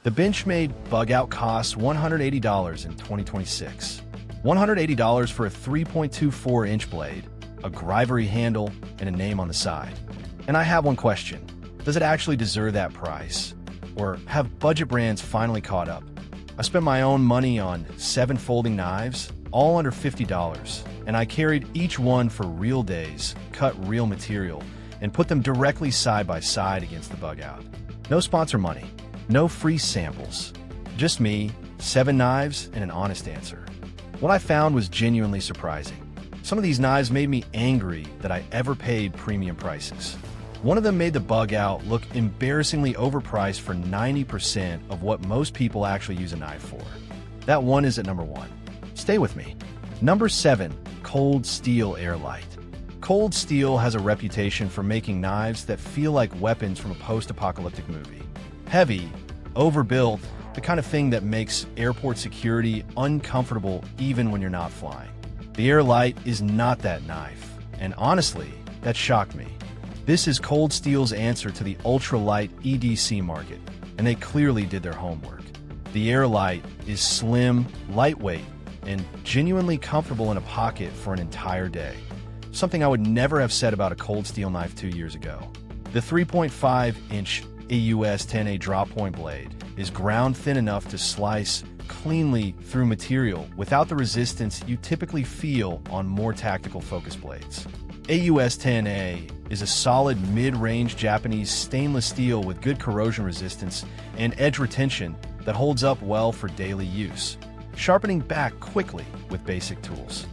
The Benchmade Bugout costs $180 in 2026. $180 for a 3.24-inch blade, a Grivery handle, and a name on the side. And I have one question. Does it actually deserve that price? Or have budget brands finally caught up? I spent my own money on 7 folding knives, all under $50, and I carried each one for real days, cut real material, and put them directly side by side against the Bugout. No sponsor money, no free samples. Just me, 7 knives, and an honest answer. What I found was genuinely surprising. Some of these knives made me angry that I ever paid premium prices. One of them made the Bugout look embarrassingly overpriced for 90% of what most people actually use a knife for. That one is at number 1. Stay with me. Number 7, Cold Steel Air Lite. Cold Steel has a reputation for making knives that feel like weapons from a post-apocalyptic movie. Heavy, overbuilt, the kind of thing that makes airport security uncomfortable even when you're not flying. The Air Lite is not that knife, and honestly, that shocked me. This is Cold Steel's answer to the ultralight EDC market, and they clearly did their homework. The Air Lite is slim, lightweight, and genuinely comfortable in a pocket for an entire day. Something I would never have said about a Cold Steel knife 2 years ago. The 3.5-inch AUS 10A drop point blade is ground thin enough to slice cleanly through material without the resistance you typically feel on more tactical focus blades. AUS 10A is a solid mid-range Japanese stainless steel with good corrosion resistance and edge retention that holds up well for daily use, sharpening back quickly with basic tools.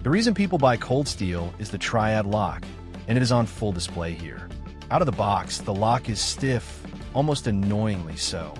The reason people buy Cold Steel is the Triad lock, and it is on full display here. Out of the box, the lock is stiff, almost annoyingly so.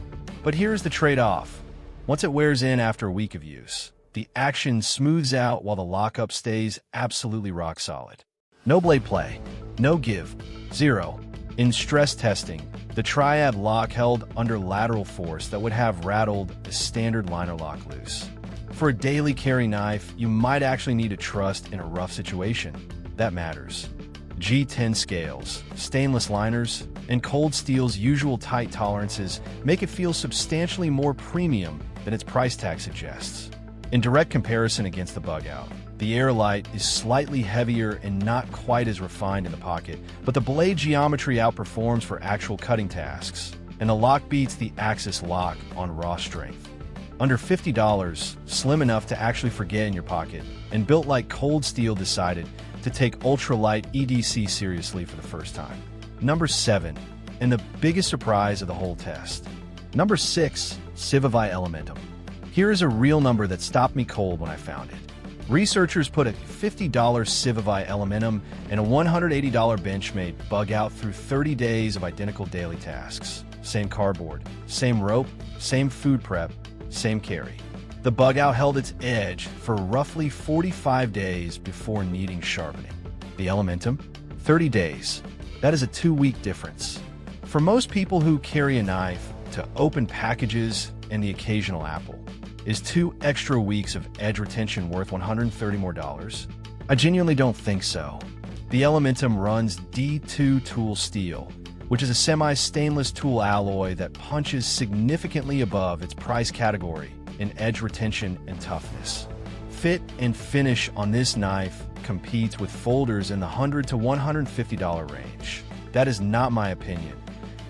But here's the trade-off. Once it wears in after a week of use, the action smooths out while the lockup stays absolutely rock solid. No blade play, no give, zero. In stress testing, the Triad lock held under lateral force that would have rattled a standard liner lock loose. For a daily carry knife, you might actually need to trust in a rough situation. That matters. G10 scales, stainless liners, and Cold Steel's usual tight tolerances make it feel substantially more premium than its price tag suggests. In direct comparison against the Bugout, the Air Lite is slightly heavier and not quite as refined in the pocket, but the blade geometry outperforms for actual cutting tasks, and the lock beats the Axis lock on raw strength. Under $50, slim enough to actually forget in your pocket, and built like Cold Steel decided to take ultralight EDC seriously for the first time. Number 7, and the biggest surprise of the whole test. Number 6, CIVIVI Elementum. Here is a real number that stopped me cold when I found it. Researchers put a $50 CIVIVI Elementum and a $180 Benchmade Bugout through 30 days of identical daily tasks. Same cardboard, same rope, same food prep, same carry. The Bugout held its edge for roughly 45 days before needing sharpening. The Elementum, 30 days. That is a 2-week difference. For most people who carry a knife to open packages and the occasional apple, is 2 extra weeks of edge retention worth $130 more? I genuinely don't think so. The Elementum runs D2 tool steel, which is a semi-stainless tool alloy that punches significantly above its price category in edge retention and toughness. Fit and finish on this knife competes with folders in the $100 to $150 range. That is not my opinion.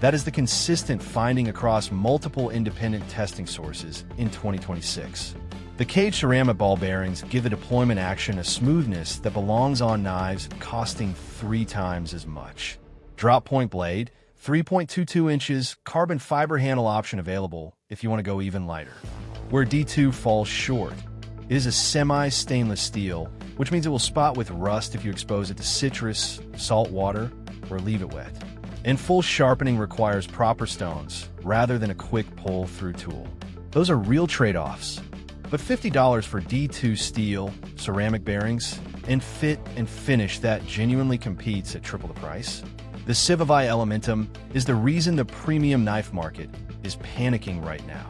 That is the consistent finding across multiple independent testing sources in 2026. The cage ceramic ball bearings give the deployment action a smoothness that belongs on knives costing 3 times as much. Drop point blade, 3.22 inches, carbon fiber handle option available if you want to go even lighter. Where D2 falls short, it is a semi-stainless steel, which means it will spot with rust if you expose it to citrus, salt water, or leave it wet. And full sharpening requires proper stones, rather than a quick pull-through tool. Those are real trade-offs. But $50 for D2 steel, ceramic bearings, and fit and finish that genuinely competes at triple the price? The CIVIVI Elementum is the reason the premium knife market is panicking right now.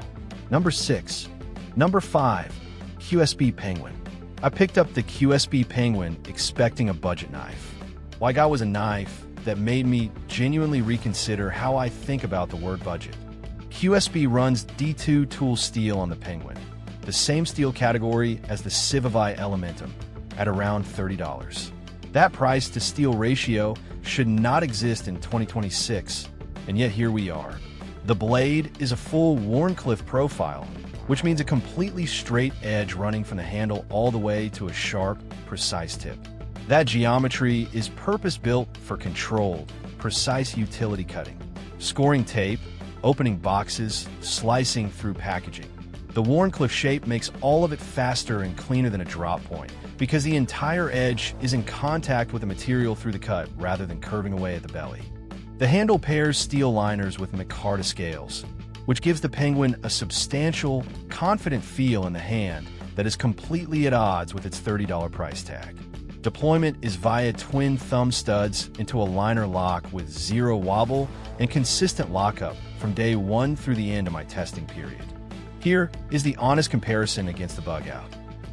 Number 6. Number 5. QSP Penguin. I picked up the QSP Penguin expecting a budget knife. What I got was a knife that made me genuinely reconsider how I think about the word budget. QSP runs D2 tool steel on the Penguin, the same steel category as the Civivi Elementum, at around $30. That price to steel ratio should not exist in 2026, and yet here we are. The blade is a full Wharncliffe profile, which means a completely straight edge running from the handle all the way to a sharp, precise tip. That geometry is purpose-built for controlled, precise utility cutting, scoring tape, opening boxes, slicing through packaging. The Wharncliffe shape makes all of it faster and cleaner than a drop point, because the entire edge is in contact with the material through the cut rather than curving away at the belly. The handle pairs steel liners with micarta scales, which gives the Penguin a substantial, confident feel in the hand that is completely at odds with its $30 price tag. Deployment is via twin thumb studs into a liner lock with zero wobble and consistent lockup from day one through the end of my testing period. Here is the honest comparison against the Bugout.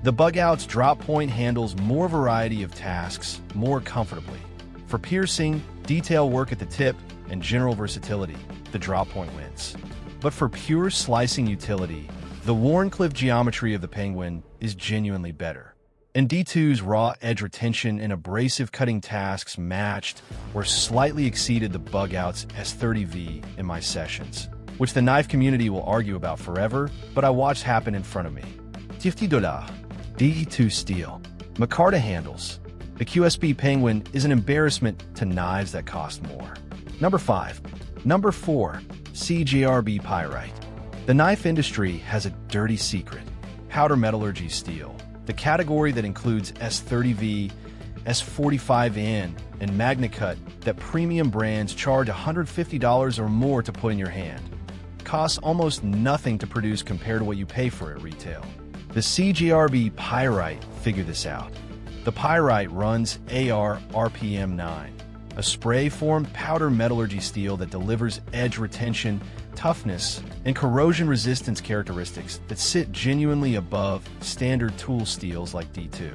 The Bugout's drop point handles more variety of tasks more comfortably. For piercing, detail work at the tip, and general versatility, the drop point wins. But for pure slicing utility, the Wharncliffe geometry of the Penguin is genuinely better. And D2's raw edge retention and abrasive cutting tasks matched or slightly exceeded the Bugout's S30V in my sessions, which the knife community will argue about forever, but I watched happen in front of me. $50 D2 steel, micarta handles. The QSP Penguin is an embarrassment to knives that cost more. Number 5. Number 4. CJRB Pyrite. The knife industry has a dirty secret: powder metallurgy steel, the category that includes S30V, S45N, and MagnaCut that premium brands charge $150 or more to put in your hand. Costs almost nothing to produce compared to what you pay for at retail. The CJRB Pyrite figured this out. The Pyrite runs AR RPM 9, a spray-form powder metallurgy steel that delivers edge retention, toughness, and corrosion resistance characteristics that sit genuinely above standard tool steels like D2.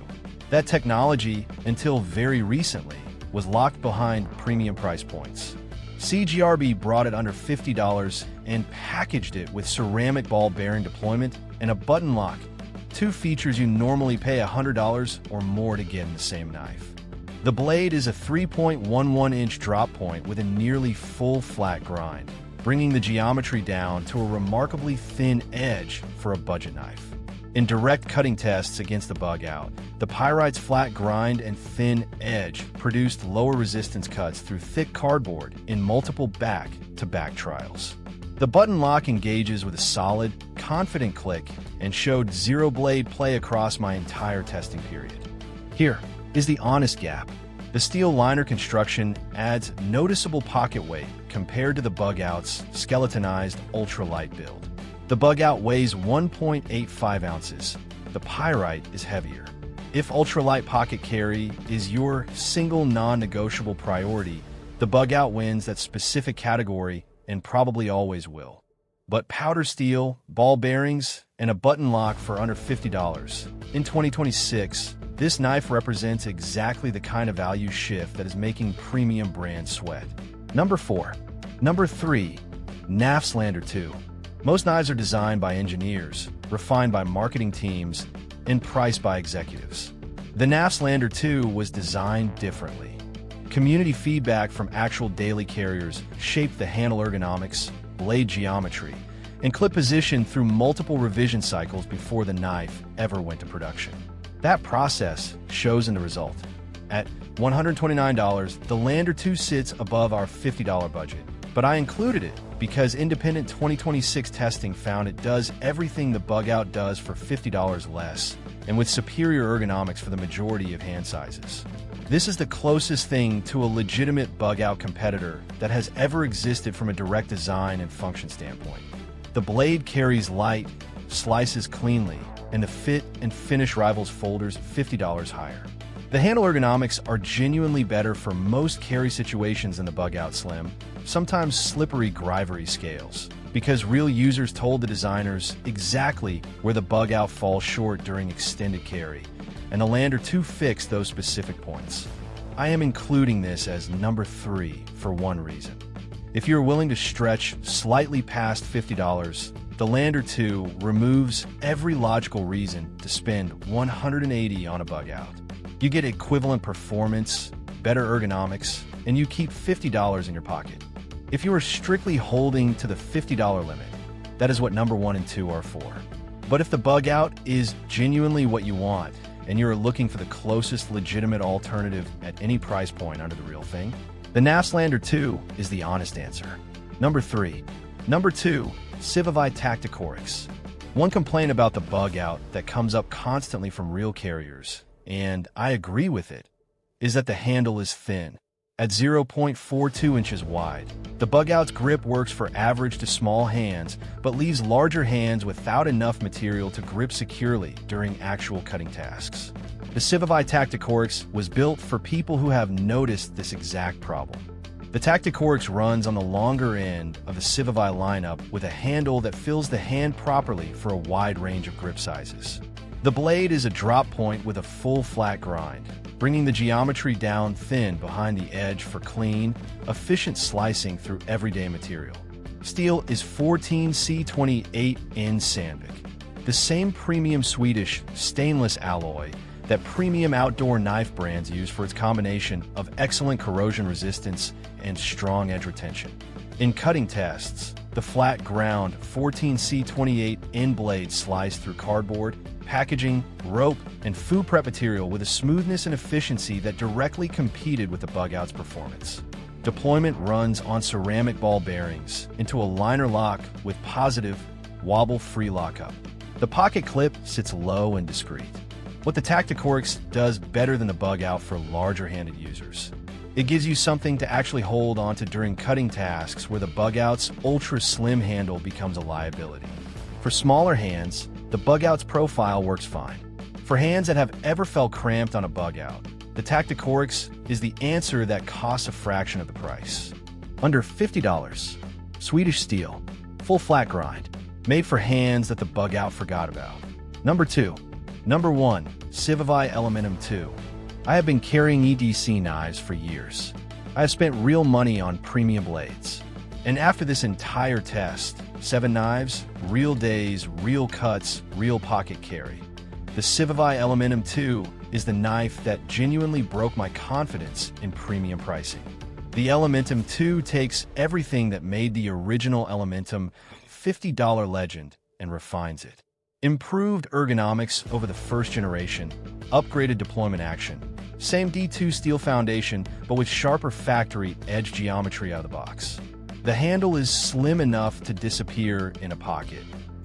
That technology, until very recently, was locked behind premium price points. CJRB brought it under $50 and packaged it with ceramic ball bearing deployment and a button lock, two features you normally pay $100 or more to get in the same knife. The blade is a 3.11-inch drop point with a nearly full flat grind, bringing the geometry down to a remarkably thin edge for a budget knife. In direct cutting tests against the Bugout, the Pyrite's flat grind and thin edge produced lower resistance cuts through thick cardboard in multiple back-to-back trials. The button lock engages with a solid, confident click and showed zero blade play across my entire testing period. Here is the honest gap. The steel liner construction adds noticeable pocket weight compared to the Bugout's skeletonized ultralight build. The Bugout weighs 1.85 ounces. The Pyrite is heavier. If ultralight pocket carry is your single non-negotiable priority, the Bugout wins that specific category and probably always will. But powder steel, ball bearings, and a button lock for under $50. In 2026, this knife represents exactly the kind of value shift that is making premium brands sweat. Number 4. Number 3. Knafs Lander 2. Most knives are designed by engineers, refined by marketing teams, and priced by executives. The Knafs Lander 2 was designed differently. Community feedback from actual daily carriers shaped the handle ergonomics, blade geometry, and clip position through multiple revision cycles before the knife ever went to production. That process shows in the result. At $129, the Lander 2 sits above our $50 budget, but I included it because independent 2026 testing found it does everything the Bugout does for $50 less, and with superior ergonomics for the majority of hand sizes. This is the closest thing to a legitimate Bugout competitor that has ever existed from a direct design and function standpoint. The blade carries light, slices cleanly, and the fit and finish rivals folders $50 higher. The handle ergonomics are genuinely better for most carry situations than the Bugout Slim, sometimes slippery Grivery scales, because real users told the designers exactly where the Bugout falls short during extended carry, and the Lander 2 fixed those specific points. I am including this as number 3 for one reason. If you're willing to stretch slightly past $50, the Lander 2 removes every logical reason to spend $180 on a Bugout. You get equivalent performance, better ergonomics, and you keep $50 in your pocket. If you are strictly holding to the $50 limit, that is what number 1 and 2 are for. But if the Bugout is genuinely what you want, and you're looking for the closest legitimate alternative at any price point under the real thing, the Knafs Lander 2 is the honest answer. Number 3. Number 2, CIVIVI Tacticorix. One complaint about the Bugout that comes up constantly from real carriers, and I agree with it, is that the handle is thin, at 0.42 inches wide. The Bugout's grip works for average to small hands, but leaves larger hands without enough material to grip securely during actual cutting tasks. The CIVIVI Tacticorix was built for people who have noticed this exact problem. The Tacticorix runs on the longer end of the CIVIVI lineup with a handle that fills the hand properly for a wide range of grip sizes. The blade is a drop point with a full flat grind, bringing the geometry down thin behind the edge for clean, efficient slicing through everyday material. Steel is 14C28 in Sandvik, the same premium Swedish stainless alloy that premium outdoor knife brands use for its combination of excellent corrosion resistance and strong edge retention. In cutting tests, the flat ground 14C28 end blade sliced through cardboard, packaging, rope, and food prep material with a smoothness and efficiency that directly competed with the Bugout's performance. Deployment runs on ceramic ball bearings into a liner lock with positive, wobble-free lockup. The pocket clip sits low and discreet. What the Tacticorix does better than the Bugout for larger-handed users. It gives you something to actually hold onto during cutting tasks where the Bugout's ultra-slim handle becomes a liability. For smaller hands, the Bugout's profile works fine. For hands that have ever felt cramped on a Bugout, the Tacticorix is the answer that costs a fraction of the price. Under $50, Swedish steel, full flat grind, made for hands that the Bugout forgot about. Number 2. Number 1, Civivi Elementum II. I have been carrying EDC knives for years. I have spent real money on premium blades. And after this entire test, 7 knives, real days, real cuts, real pocket carry, the Civivi Elementum II is the knife that genuinely broke my confidence in premium pricing. The Elementum II takes everything that made the original Elementum $50 legend and refines it. Improved ergonomics over the first generation, upgraded deployment action, same D2 steel foundation, but with sharper factory edge geometry out of the box. The handle is slim enough to disappear in a pocket.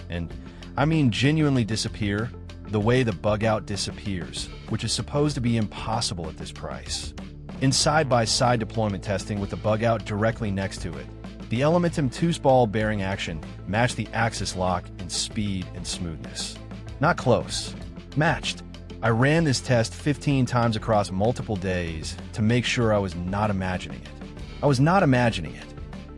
And I mean genuinely disappear, the way the Bugout disappears, which is supposed to be impossible at this price. In side-by-side deployment testing with the Bugout directly next to it, the Elementum II's ball bearing action matched the axis lock in speed and smoothness. Not close. Matched. I ran this test 15 times across multiple days to make sure I was not imagining it. I was not imagining it.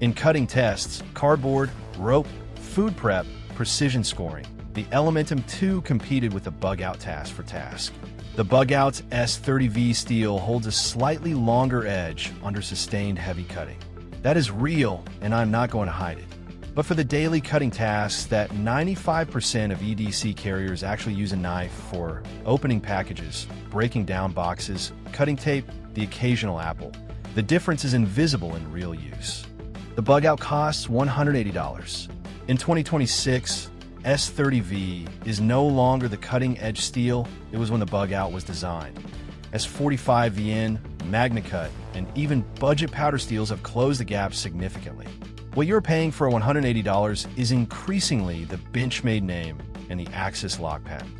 In cutting tests, cardboard, rope, food prep, precision scoring, the Elementum II competed with the Bugout task for task. The Bugout's S30V steel holds a slightly longer edge under sustained heavy cutting. That is real, and I'm not going to hide it. But for the daily cutting tasks that 95% of EDC carriers actually use a knife for opening packages, breaking down boxes, cutting tape, the occasional apple, the difference is invisible in real use. The Bugout costs $180. In 2026, S30V is no longer the cutting-edge steel it was when the Bugout was designed. S45VN, MagnaCut, and even budget powder steels have closed the gap significantly. What you're paying for $180 is increasingly the Benchmade name and the Axis lock patent.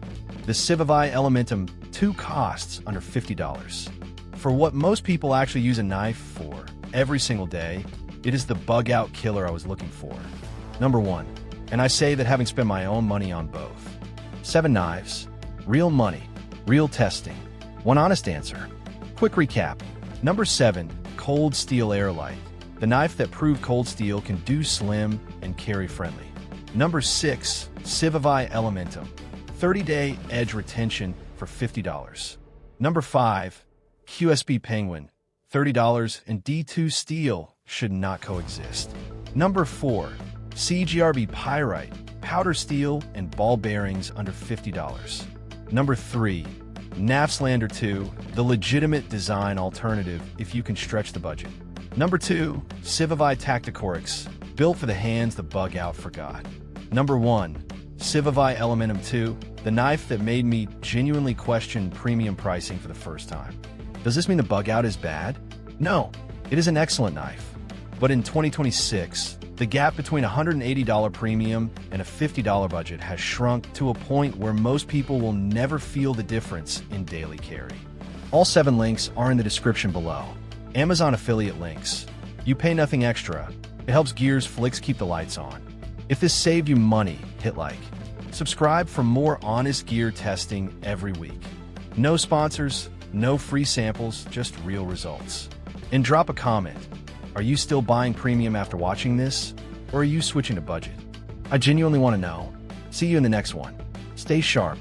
The Civivi Elementum II costs under $50. For what most people actually use a knife for every single day, it is the Bugout killer I was looking for. Number 1, and I say that having spent my own money on both. 7 knives, real money, real testing, one honest answer. Quick recap. Number 7, Cold Steel Air Lite. The knife that proved cold steel can do slim and carry friendly. Number 6, Civivi Elementum. 30-day edge retention for $50. Number 5, QSP Penguin. $30 and D2 steel should not coexist. Number 4. CJRB Pyrite, powder steel and ball bearings under $50. Number 3. Knafs Lander 2, the legitimate design alternative if you can stretch the budget. Number 2. CIVIVI Tacticorix, built for the hands the Bugout forgot. Number 1. Civivi Elementum II, the knife that made me genuinely question premium pricing for the first time. Does this mean the Bugout is bad? No, it is an excellent knife. But in 2026, the gap between a $180 premium and a $50 budget has shrunk to a point where most people will never feel the difference in daily carry. All 7 links are in the description below. Amazon affiliate links. You pay nothing extra. It helps Gears Flicks keep the lights on. If this saved you money, hit like. Subscribe for more honest gear testing every week. No sponsors, no free samples, just real results. And drop a comment. Are you still buying premium after watching this? Or are you switching to budget? I genuinely want to know. See you in the next one. Stay sharp.